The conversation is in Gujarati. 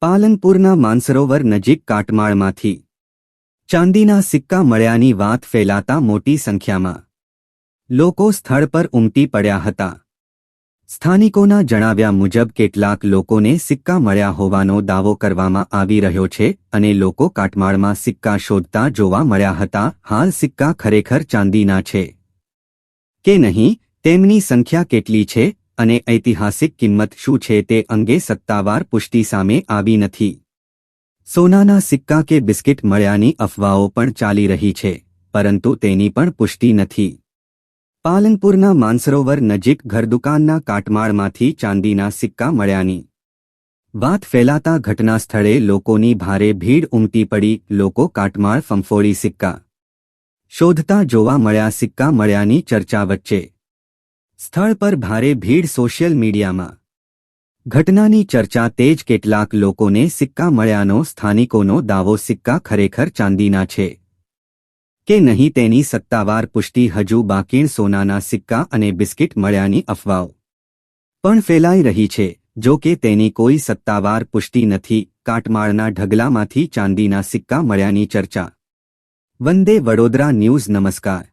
પાલનપુરના માનસરોવર નજીક કાટમાળમાંથી ચાંદીના સિક્કા મળ્યાની વાત ફેલાતા મોટી સંખ્યામાં લોકો સ્થળ પર ઉમટી પડ્યા હતા। સ્થાનિકોના જણાવ્યા મુજબ કેટલાક લોકોને સિક્કા મળ્યા હોવાનો દાવો કરવામાં આવી રહ્યો છે અને લોકો કાટમાળમાં સિક્કા શોધતા જોવા મળ્યા હતા। હાલ સિક્કા ખરેખર ચાંદીના છે કે નહીં, તેમની સંખ્યા કેટલી છે અને ઐતિહાસિક કિંમત શું છે તે અંગે સત્તાવાર પુષ્ટિ સામે આવી નથી। સોનાના સિક્કા કે બિસ્કિટ મળ્યાની અફવાઓ પણ ચાલી રહી છે, પરંતુ તેની પણ પુષ્ટિ નથી। પાલનપુરના માનસરોવર નજીક ઘરદુકાનના કાટમાળમાંથી ચાંદીના સિક્કા મળ્યાની વાત ફેલાતા ઘટના સ્થળે લોકોની ભારે ભીડ ઉમટી પડી। લોકો કાટમાળ ફંફોડી સિક્કા શોધતા જોવા મળ્યા। સિક્કા મળ્યાની ચર્ચા વચ્ચે સ્થળ પર ભારે ભીડ। સોશિયલ મીડિયામાં ઘટનાની ચર્ચા તેજ। કેટલાક લોકોને સિક્કા મળ્યાનો સ્થાનિકોનો દાવો। સિક્કા ખરેખર ચાંદીના છે કે નહીં તેની સત્તાવાર પુષ્ટિ હજુ બાકી। સોનાના સિક્કા અને બિસ્કિટ મળ્યાની અફવાઓ પણ ફેલાઈ રહી છે, જો કે તેની કોઈ સત્તાવાર પુષ્ટિ નથી। કાટમાળના ઢગલામાંથી ચાંદીના સિક્કા મળ્યાની ચર્ચા। વંદે વડોદરા ન્યૂઝ। નમસ્કાર।